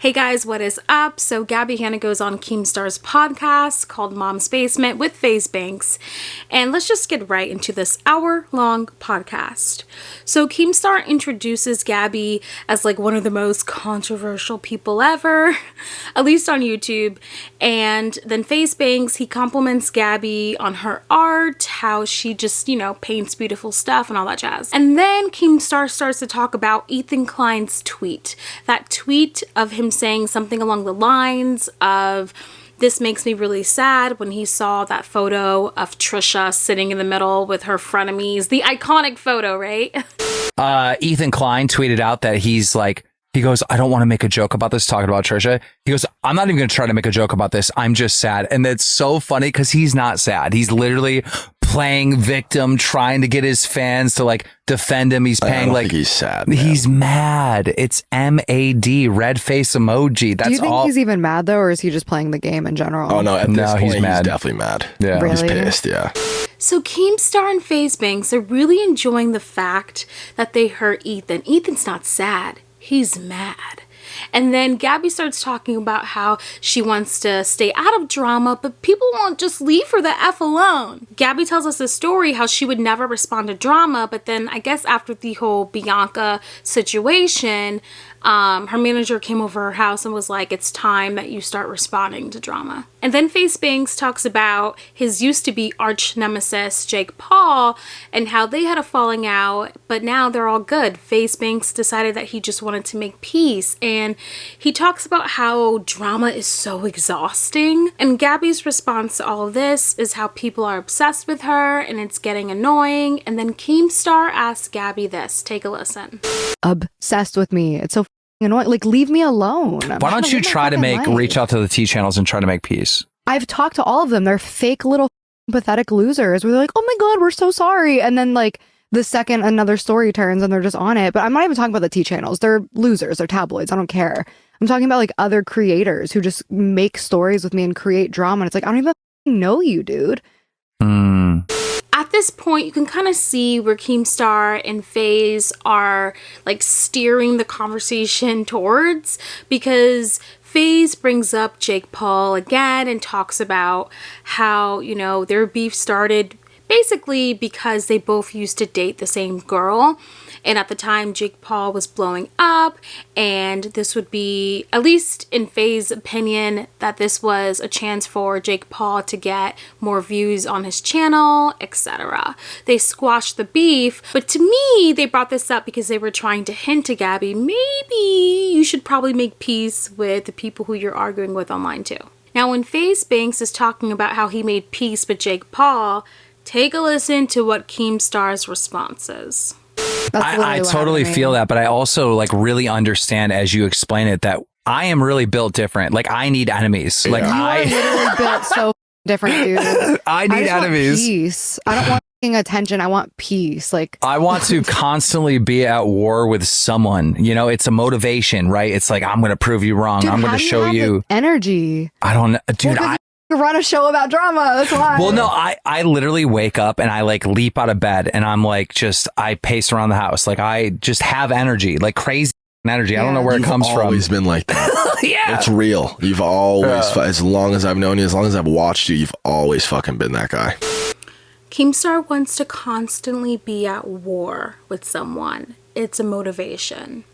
Hey guys, what is up? So Gabbie Hanna goes on Keemstar's podcast called Mom's Basement with FaZe Banks. And let's just get right into this hour-long podcast. So Keemstar introduces Gabbie as like one of the most controversial people ever, at least on YouTube. And then FaZe Banks, he compliments Gabbie on her art, how she just, paints beautiful stuff and all that jazz. And then Keemstar starts to talk about Ethan Klein's tweet. That tweet of him saying something along the lines of, "This makes me really sad," when he saw that photo of Trisha sitting in the middle with her frenemies. The iconic photo, right? Ethan Klein tweeted out that he goes, "I don't want to make a joke about this," talking about Trisha. He goes, "I'm not even going to try to make a joke about this. I'm just sad." And that's so funny because he's not sad. He's literally playing victim, trying to get his fans to defend him. He's paying I don't think he's sad. Man. He's mad. It's MAD, red face emoji. That's all. Do you think he's even mad though, or is he just playing the game in general? Oh no, at this point, he's mad. He's definitely mad. Yeah, really? He's pissed. Yeah. So Keemstar and FaZe Banks are really enjoying the fact that they hurt Ethan. Ethan's not sad. He's mad. And then Gabbie starts talking about how she wants to stay out of drama, but people won't just leave her the F alone. Gabbie tells us a story how she would never respond to drama, but then I guess after the whole Bianca situation, her manager came over her house and was like, "It's time that you start responding to drama." And then FaZe Banks talks about his used to be arch nemesis, Jake Paul, and how they had a falling out, but now they're all good. FaZe Banks decided that he just wanted to make peace. And he talks about how drama is so exhausting. And Gabbie's response to all of this is how people are obsessed with her and it's getting annoying. And then Keemstar asks Gabbie this. Take a listen. Obsessed with me. It's so annoying. Leave me alone. Why don't you try to reach out to the T channels and try to make peace? I've talked to all of them. They're fake little pathetic losers where they're like, "Oh my God, we're so sorry." And then the second another story turns and they're just on it. But I'm not even talking about the T channels. They're losers. They're tabloids. I don't care. I'm talking about other creators who just make stories with me and create drama. And it's I don't even know you, dude. At this point, you can kind of see where Keemstar and FaZe are steering the conversation towards, because FaZe brings up Jake Paul again and talks about how, their beef started basically because they both used to date the same girl. And at the time, Jake Paul was blowing up, and this would be, at least in FaZe's opinion, that this was a chance for Jake Paul to get more views on his channel, etc. They squashed the beef, but to me, they brought this up because they were trying to hint to Gabbie, maybe you should probably make peace with the people who you're arguing with online too. Now, when FaZe Banks is talking about how he made peace with Jake Paul, take a listen to what Keemstar's response is. I totally feel that, but I also really understand as you explain it that I am really built different. I need enemies. You are literally built so different, dude. I need enemies. Want peace. I don't want attention. I want peace. I want to constantly be at war with someone. It's a motivation, right? It's I'm going to prove you wrong. Dude, I'm going to show you energy. I don't know, dude. Run a show about drama. That's why. Well, no, I literally wake up and I leap out of bed and I'm I pace around the house. I just have energy, crazy energy. Yeah. I don't know where it comes from. You've always been like that. Yeah. It's real. You've always, as long as I've known you, as long as I've watched you, you've always fucking been that guy. Keemstar wants to constantly be at war with someone. It's a motivation.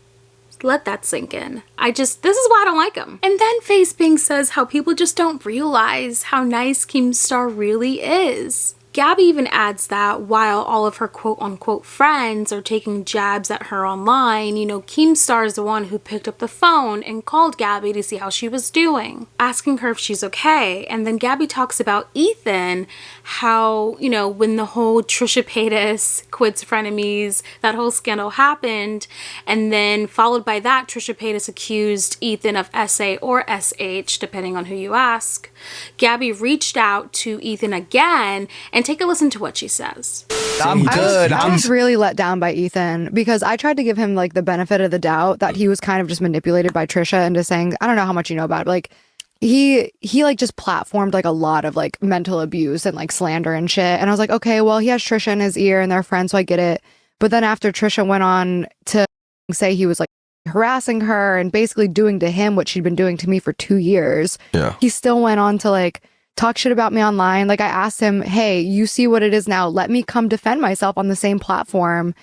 Let that sink in. This is why I don't like him. And then FaZe Banks says how people just don't realize how nice Keemstar really is. Gabbie even adds that while all of her quote-unquote friends are taking jabs at her online, Keemstar is the one who picked up the phone and called Gabbie to see how she was doing, asking her if she's okay. And then Gabbie talks about Ethan, how, when the whole Trisha Paytas quits frenemies, that whole scandal happened, and then followed by that, Trisha Paytas accused Ethan of SA or SH, depending on who you ask. Gabbie reached out to Ethan again, and take a listen to what she says. I'm good. I was really let down by Ethan because I tried to give him the benefit of the doubt that he was kind of just manipulated by Trisha into saying, I don't know how much you know about it, he just platformed a lot of mental abuse and slander and shit. And I was like, okay, well, he has Trisha in his ear and they're friends, so I get it. But then after Trisha went on to say he was harassing her and basically doing to him what she'd been doing to me for 2 years. Yeah. He still went on to like talk shit about me online. Like I asked him, hey, you see what it is now. Let me come defend myself on the same platform.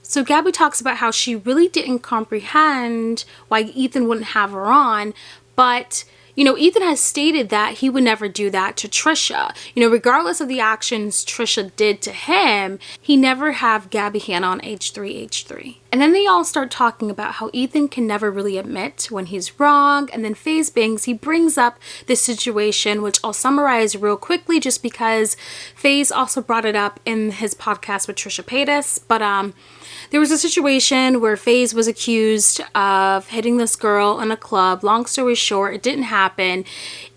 So Gabby talks about how she really didn't comprehend why Ethan wouldn't have her on, but you know, Ethan has stated that he would never do that to Trisha. You know, regardless of the actions Trisha did to him, he never have Gabbie Hanna on H3H3. And then they all start talking about how Ethan can never really admit when he's wrong. And then FaZe Banks, he brings up this situation, which I'll summarize real quickly just because FaZe also brought it up in his podcast with Trisha Paytas. But there was a situation where FaZe was accused of hitting this girl in a club. Long story short, it didn't happen.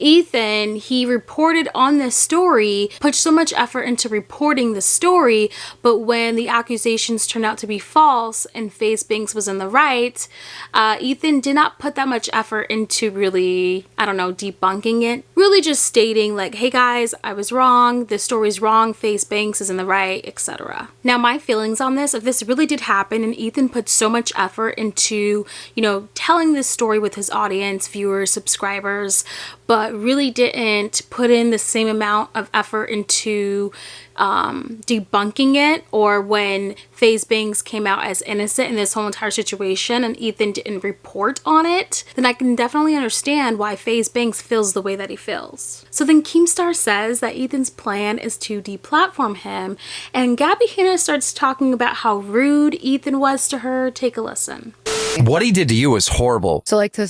Ethan, he reported on this story, put so much effort into reporting the story, but when the accusations turned out to be false and FaZe Banks was in the right, Ethan did not put that much effort into really, I don't know, debunking it. Really just stating like, hey guys, I was wrong, this story's wrong, FaZe Banks is in the right, etc. Now my feelings on this, if this really did happen and Ethan put so much effort into, you know, telling this story with his audience, viewers, subscribers, but really didn't put in the same amount of effort into debunking it, or when FaZe Banks came out as innocent in this whole entire situation and Ethan didn't report on it, then I can definitely understand why FaZe Banks feels the way that he feels. So then Keemstar says that Ethan's plan is to deplatform him, and Gabbie Hanna starts talking about how rude Ethan was to her. Take a listen. What he did to you was horrible. So like to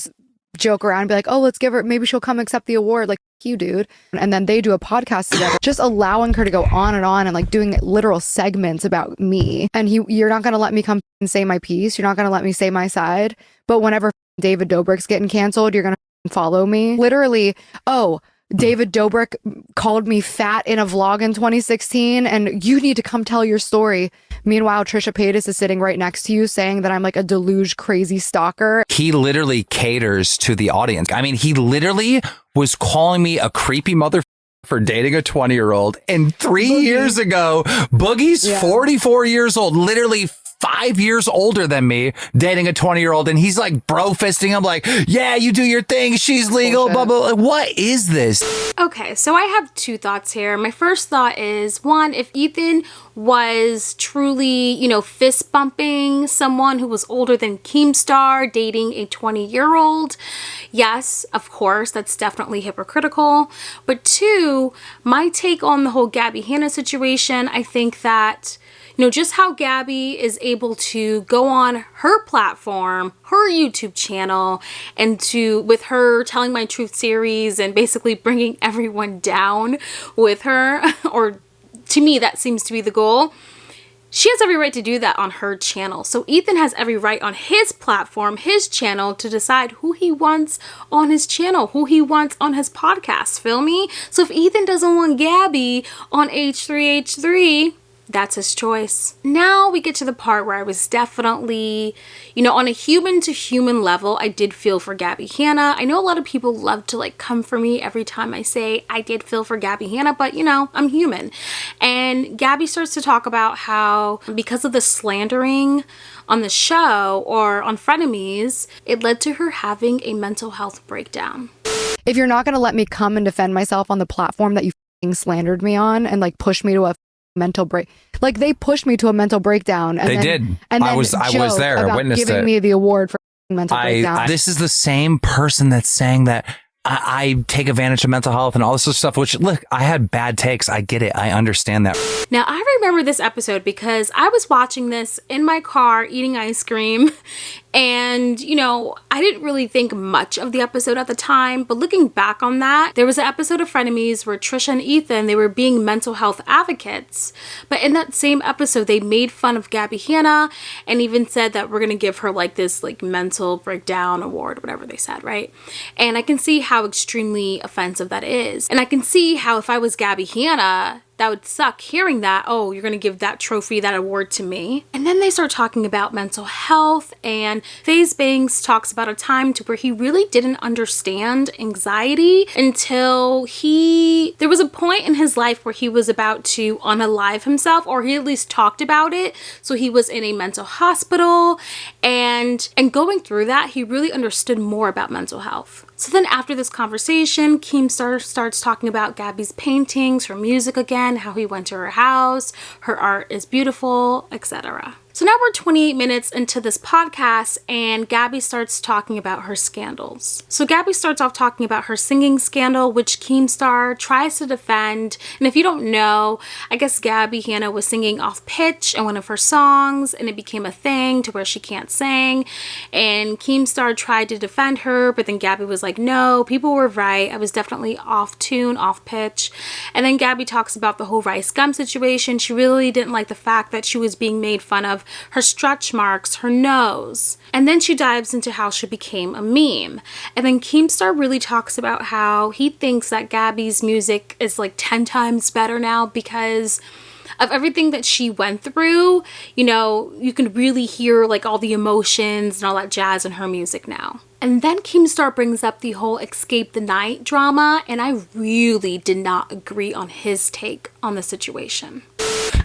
joke around and be like, oh, let's give her, maybe she'll come accept the award. Like, you dude. And then they do a podcast together, just allowing her to go on and like doing literal segments about me. And you're not going to let me come and say my piece. You're not going to let me say my side. But whenever David Dobrik's getting canceled, you're going to follow me. Literally, oh, David Dobrik called me fat in a vlog in 2016 and you need to come tell your story. Meanwhile, Trisha Paytas is sitting right next to you saying that I'm like a deluge crazy stalker. He literally caters to the audience. I mean, he literally was calling me a creepy mother for dating a 20-year-old. And 3 years ago, Boogie's 44 years old, literally 5 years older than me, dating a 20-year-old, and he's like bro fisting. I'm like, yeah, you do your thing. She's legal, blah, blah, blah. What is this? Okay, so I have two thoughts here. My first thought is, one, if Ethan was truly, you know, fist bumping someone who was older than Keemstar, dating a 20-year-old, yes, of course, that's definitely hypocritical. But two, my take on the whole Gabbie Hanna situation, I think that, you know, just how Gabby is able to go on her platform, her YouTube channel, and with her telling my truth series and basically bringing everyone down with her, or to me, that seems to be the goal. She has every right to do that on her channel. So Ethan has every right on his platform, his channel, to decide who he wants on his channel, who he wants on his podcast. Feel me? So if Ethan doesn't want Gabby on H3H3, that's his choice. Now we get to the part where I was definitely, you know, on a human to human level, I did feel for Gabbie Hanna. I know a lot of people love to like come for me every time I say I did feel for Gabbie Hanna, but you know, I'm human. And Gabby starts to talk about how because of the slandering on the show or on Frenemies, it led to her having a mental health breakdown. If you're not going to let me come and defend myself on the platform that you slandered me on and like push me to a mental break, like they pushed me to a mental breakdown, and they did. And I was there, I witnessed giving it. me the award for mental breakdown. This is the same person that's saying that I take advantage of mental health and all this sort of stuff, which, look, I had bad takes. I get it. I understand that. Now, I remember this episode because I was watching this in my car eating ice cream. And, you know, I didn't really think much of the episode at the time, but looking back on that, there was an episode of Frenemies where Trisha and Ethan, they were being mental health advocates. But in that same episode, they made fun of Gabbie Hanna and even said that we're going to give her like this like mental breakdown award, whatever they said, right? And I can see how extremely offensive that is. And I can see how if I was Gabbie Hanna, that would suck hearing that, oh, you're going to give that trophy, that award to me. And then they start talking about mental health, and FaZe Banks talks about a time to where he really didn't understand anxiety until there was a point in his life where he was about to unalive himself, or he at least talked about it. So he was in a mental hospital, and going through that, he really understood more about mental health. So then after this conversation, KEEMSTAR starts talking about Gabbie's paintings, her music again, how he went to her house, her art is beautiful, etc. So now we're 28 minutes into this podcast, and Gabbie starts talking about her scandals. So Gabbie starts off talking about her singing scandal, which KEEMSTAR tries to defend. And if you don't know, I guess Gabbie Hanna was singing off pitch in one of her songs, and it became a thing to where she can't sing. And KEEMSTAR tried to defend her, but then Gabbie was like, no, people were right. I was definitely off tune, off pitch. And then Gabbie talks about the whole rice gum situation. She really didn't like the fact that she was being made fun of her stretch marks, her nose. And then she dives into how she became a meme. And then KEEMSTAR really talks about how he thinks that Gabbie's music is like 10 times better now because of everything that she went through. You know, you can really hear like all the emotions and all that jazz in her music now. And then KEEMSTAR brings up the whole Escape the Night drama, and I really did not agree on his take on the situation.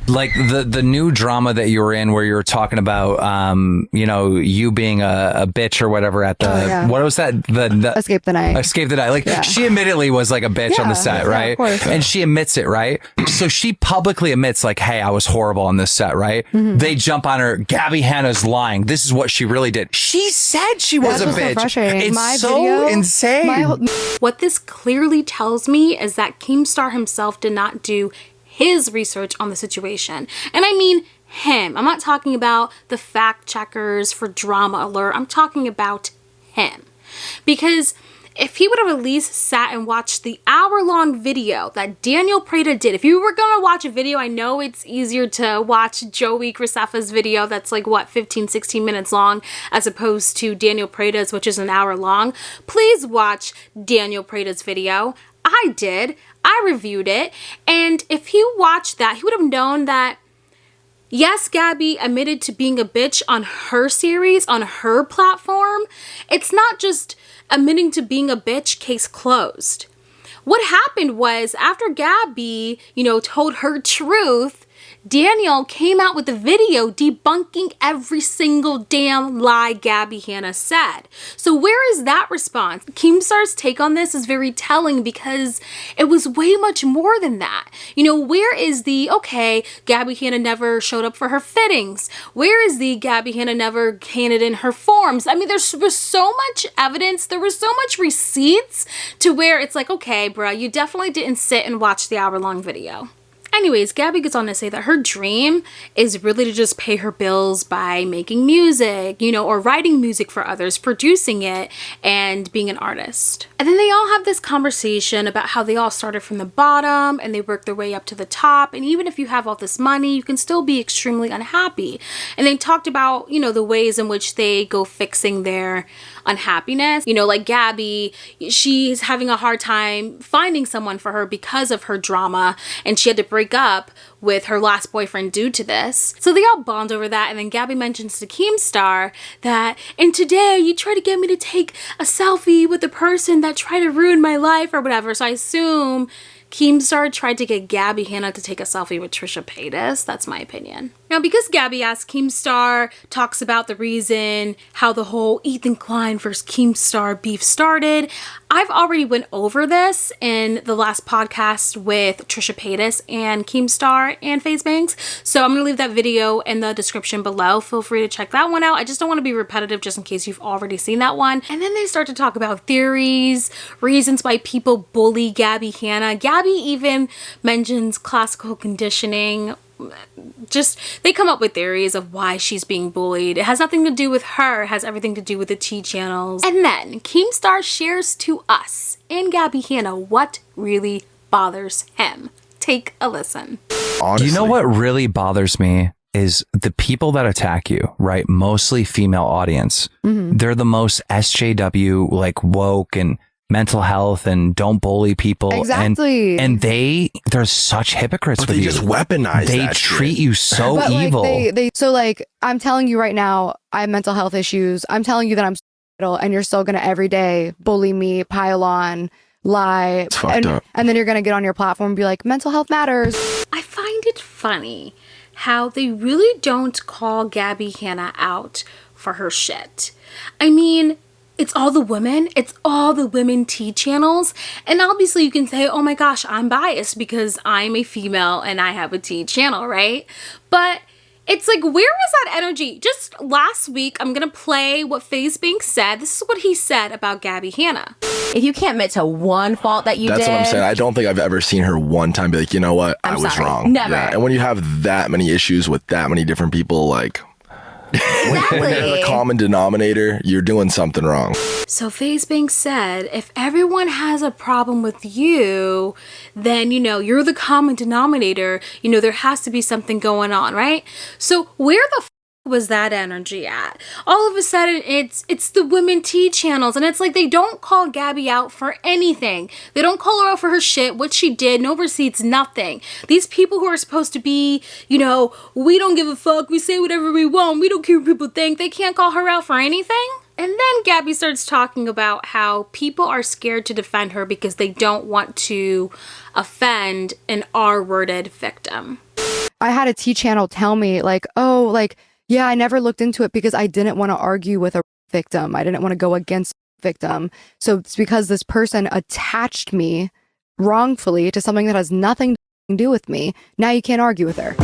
Like the new drama that you were in where you were talking about, you know, you being a bitch or whatever at the, what was that? The Escape the Night. Escape the Night. Like she admittedly was like a bitch on the set, right? Of course. And she admits it, right? So she publicly admits like, hey, I was horrible on this set, right? They jump on her. Gabbie Hanna's lying. This is what she really did. She said she was a bitch. So frustrating. It's my so video, insane. What this clearly tells me is that KEEMSTAR himself did not do his research on the situation. And I mean him. I'm not talking about the fact checkers for Drama Alert. I'm talking about him. Because if he would have at least sat and watched the hour-long video that Daniel Prada did, if you were going to watch a video, I know it's easier to watch Joey Graceffa's video that's like, what, 15, 16 minutes long, as opposed to Daniel Prada's, which is an hour long. Please watch Daniel Prada's video. I did. I reviewed it. And if he watched that, he would have known that, yes, Gabbie admitted to being a bitch on her series, on her platform. It's not just admitting to being a bitch, case closed. What happened was after Gabbie, you know, told her truth, Daniel came out with a video debunking every single damn lie Gabbie Hanna said. So where is that response? KEEMSTAR's take on this is very telling because it was way much more than that. You know, where is the, okay, Gabbie Hanna never showed up for her fittings? Where is the Gabbie Hanna never handed in her forms? I mean, there was so much evidence, there was so much receipts to where it's like, okay, bruh, you definitely didn't sit and watch the hour-long video. Anyways, Gabbie goes on to say that her dream is really to just pay her bills by making music, you know, or writing music for others, producing it, and being an artist. And then they all have this conversation about how they all started from the bottom and they worked their way up to the top. And even if you have all this money, you can still be extremely unhappy. And they talked about, you know, the ways in which they go fixing their unhappiness. You know, like Gabbie, she's having a hard time finding someone for her because of her drama, and she had to break up with her last boyfriend due to this. So they all bond over that, and then Gabbie mentions to KEEMSTAR that, and today you try to get me to take a selfie with the person that tried to ruin my life or whatever. So I assume KEEMSTAR tried to get Gabbie Hanna to take a selfie with Trisha Paytas. That's my opinion. Now, because Gabbie asked, KEEMSTAR talks about the reason how the whole Ethan Klein versus KEEMSTAR beef started. I've already went over this in the last podcast with Trisha Paytas and KEEMSTAR and FaZe Banks. So I'm going to leave that video in the description below. Feel free to check that one out. I just don't want to be repetitive just in case you've already seen that one. And then they start to talk about theories, reasons why people bully Gabbie Hanna. Gabbie even mentions classical conditioning. Just, they come up with theories of why she's being bullied. It has nothing to do with her. It has everything to do with the T channels. And then KEEMSTAR shares to us and Gabbie Hanna what really bothers him. Take a listen. Honestly. You know what really bothers me is the people that attack you, right? Mostly female audience. They're the most SJW, like woke and mental health and don't bully people. Exactly. And they're such hypocrites But with they you. just weaponize They that treat shit. you so But evil. so like, I'm telling you right now, I have mental health issues. I'm telling you that I'm suicidal, and you're still gonna every day bully me, pile on, lie, It's fucked up. and then you're gonna get on your platform and be like, mental health matters. I find it funny how they really don't call Gabbie Hanna out for her shit. I mean, it's all the women. It's all the women tea channels. And obviously you can say, oh my gosh, I'm biased because I'm a female and I have a tea channel, right? But it's like, where was that energy? Just last week, I'm going to play what FaceBank said. This is what he said about Gabbie Hanna. If you can't admit to one fault that you That's did. what I'm saying. I don't think I've ever seen her one time be like, you know what? I I'm was sorry. wrong. Never. Yeah. And when you have that many issues with that many different people, like, when you're the common denominator, you're doing something wrong. So FaceBank said, if everyone has a problem with you, then, you know, you're the common denominator. You know, there has to be something going on, right? So where the was that energy at? All of a sudden, it's the women tea channels, and it's like they don't call Gabbie out for anything. They don't call her out for her shit, what she did, no receipts, nothing. These people who are supposed to be, you know, we don't give a fuck, we say whatever we want, we don't care what people think, they can't call her out for anything? And then Gabbie starts talking about how people are scared to defend her because they don't want to offend an R-worded victim. I had a T channel tell me like, oh, like, yeah, I never looked into it because I didn't want to argue with a victim. I didn't want to go against a victim. So it's because this person attached me wrongfully to something that has nothing to do with me. Now you can't argue with her.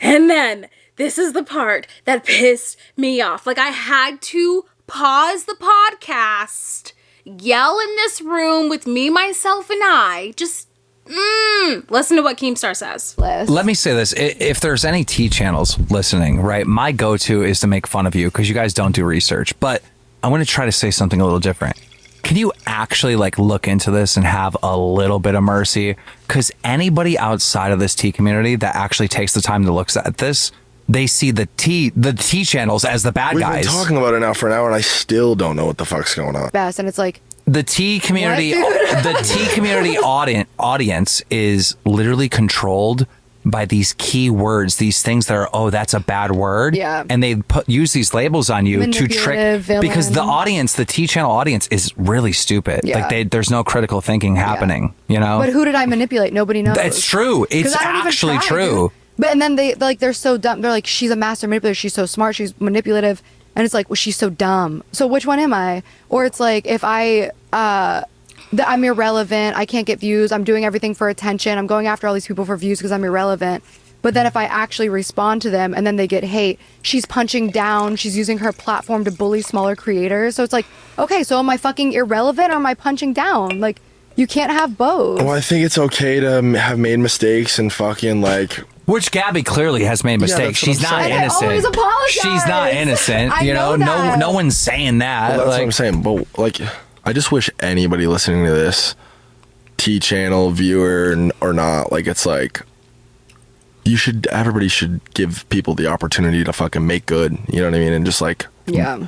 And then, this is the part that pissed me off. Like, I had to pause the podcast, yell in this room with me, myself, and I. Just, listen to what KEEMSTAR says. Let me say this. If there's any T channels listening, right, my go-to is to make fun of you because you guys don't do research. But I want to try to say something a little different. Can you actually like look into this and have a little bit of mercy? Because anybody outside of this T community that actually takes the time to look at this, they see the T channels as the bad guys. We've been talking about it now for an hour, and I still don't know what the fuck's going on. Best, and it's like, the T community, the T community audience is literally controlled by these key words, these things that are, oh, that's a bad word. Yeah. And they use these labels on you to trick, villain. because the audience, the T channel audience is really stupid. Yeah. Like there's no critical thinking happening, you know? but who did I manipulate? Nobody knows. It's true. It's 'Cause I don't even actually try, true. dude. But and then they're so dumb. They're like, she's a master manipulator. She's so smart. She's manipulative. And it's like, well, she's so dumb. So which one am I? Or it's like, if I'm irrelevant, I can't get views, I'm doing everything for attention, I'm going after all these people for views because I'm irrelevant. But then if I actually respond to them and then they get hate, she's punching down, she's using her platform to bully smaller creators. So it's like, okay, so am I fucking irrelevant or am I punching down? Like, you can't have both. Well, I think it's okay to have made mistakes and fucking like. Which Gabbie clearly has made mistakes. that's what She's I'm not saying. And I innocent. always apologize. She's not innocent. I You know, know that. no one's saying that. Well, that's Like, what I'm saying. But like, I just wish anybody listening to this, T channel viewer or not, like, it's like, everybody should give people the opportunity to fucking make good. You know what I mean? And just like, Yeah.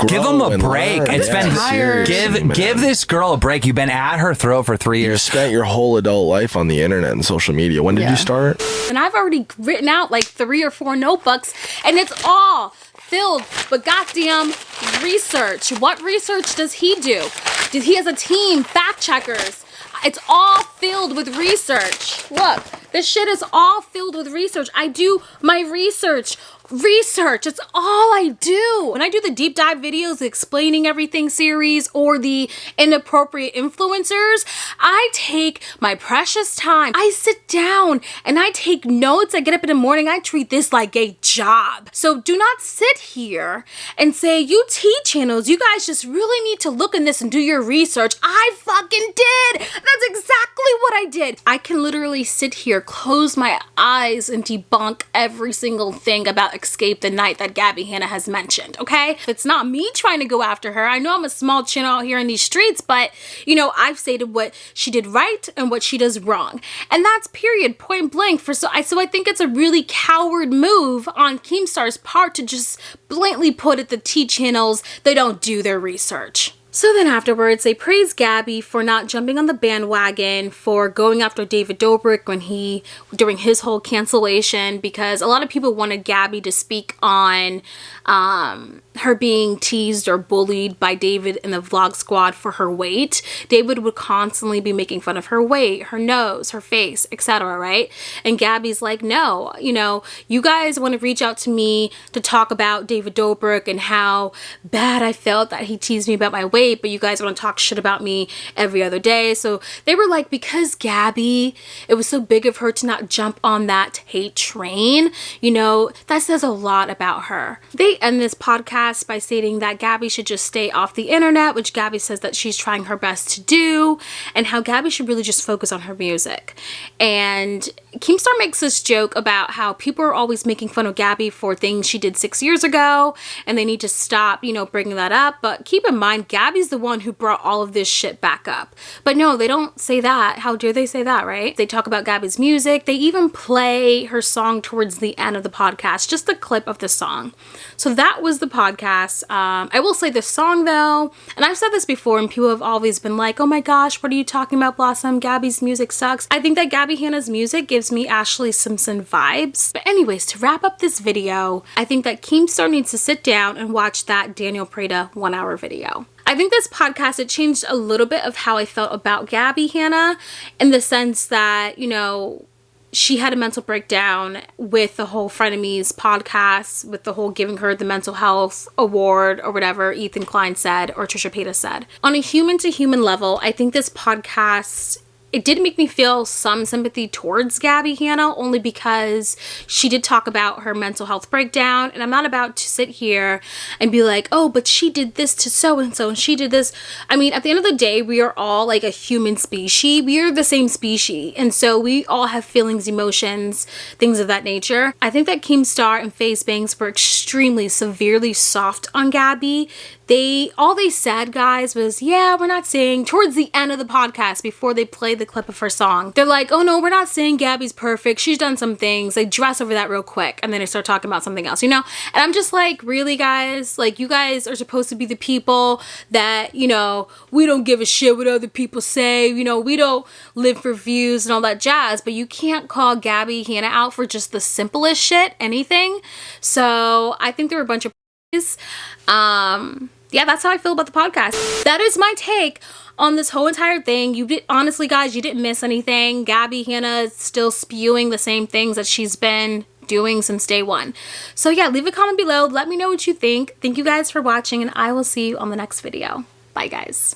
give them grow a and break. learn. It's been seriously, man. give this girl a break. You've been at her throat for 3 You years. spent your whole adult life on the internet and social media. When did Yeah. you start? And I've already written out like 3 or 4 notebooks, and it's all filled with goddamn research. What research does he do? He has a team, fact checkers. It's all filled with research. Look, this shit is all filled with research. I do my research. It's all I do. When I do the deep dive videos, the explaining everything series, or the inappropriate influencers, I take my precious time. I sit down and I take notes. I get up in the morning. I treat this like a job. So do not sit here and say, you T channels, you guys just really need to look in this and do your research. I fucking did. That's exactly what I did. I can literally sit here here close my eyes and debunk every single thing about Escape the Night that Gabbie Hanna has mentioned, okay? It's not me trying to go after her. I know I'm a small channel out here in these streets, but, you know, I've stated what she did right and what she does wrong. And that's period, point blank. So I think it's a really coward move on Keemstar's part to just blatantly put at the T channels they don't do their research. So then afterwards, they praise Gabbie for not jumping on the bandwagon, for going after David Dobrik during his whole cancellation, because a lot of people wanted Gabbie to speak on her being teased or bullied by David in the vlog squad for her weight. David would constantly be making fun of her weight, her nose, her face, etc., right? And Gabbie's like, no, you know, you guys want to reach out to me to talk about David Dobrik and how bad I felt that he teased me about my weight, but you guys want to talk shit about me every other day. So they were like, because Gabbie, it was so big of her to not jump on that hate train, you know, that says a lot about her. They end this podcast by stating that Gabbie should just stay off the internet, which Gabbie says that she's trying her best to do, and how Gabbie should really just focus on her music. And Keemstar makes this joke about how people are always making fun of Gabbie for things she did 6 years ago, and they need to stop, you know, bringing that up. But keep in mind, Gabbie's the one who brought all of this shit back up. But no, they don't say that. How dare they say that, right? They talk about Gabbie's music. They even play her song towards the end of the podcast, just a clip of the song. So that was the podcast. I will say the song though, and I've said this before and people have always been like, oh my gosh, what are you talking about, Blossom? Gabbie's music sucks. I think that Gabbie Hanna's music gives me Ashley Simpson vibes. But anyways, to wrap up this video, I think that Keemstar needs to sit down and watch that Daniel Prada 1 hour video. I think this podcast, it changed a little bit of how I felt about Gabbie Hanna, in the sense that, you know, she had a mental breakdown with the whole Frenemies podcast, with the whole giving her the mental health award or whatever Ethan Klein said or Trisha Paytas said. On a human to human level, I think this podcast, it did make me feel some sympathy towards Gabbie Hanna, only because she did talk about her mental health breakdown, and I'm not about to sit here and be like, oh, but she did this to so-and-so, and she did this. I mean, at the end of the day, we are all like a human species. We are the same species, and so we all have feelings, emotions, things of that nature. I think that Keemstar and FaZe Banks were extremely severely soft on Gabbie. All they said, guys, was, yeah, we're not saying, towards the end of the podcast, before they played the clip of her song, they're like, oh no, we're not saying Gabbie's perfect. She's done some things. They dress over that real quick. And then they start talking about something else, you know? And I'm just like, really, guys? Like, you guys are supposed to be the people that, you know, we don't give a shit what other people say. You know, we don't live for views and all that jazz. But you can't call Gabbie Hanna out for just the simplest shit, anything. So I think there were a bunch of yeah, that's how I feel about the podcast. That is my take on this whole entire thing. Honestly, guys, you didn't miss anything. Gabbie Hanna is still spewing the same things that she's been doing since day one. So yeah, leave a comment below. Let me know what you think. Thank you guys for watching, and I will see you on the next video. Bye, guys.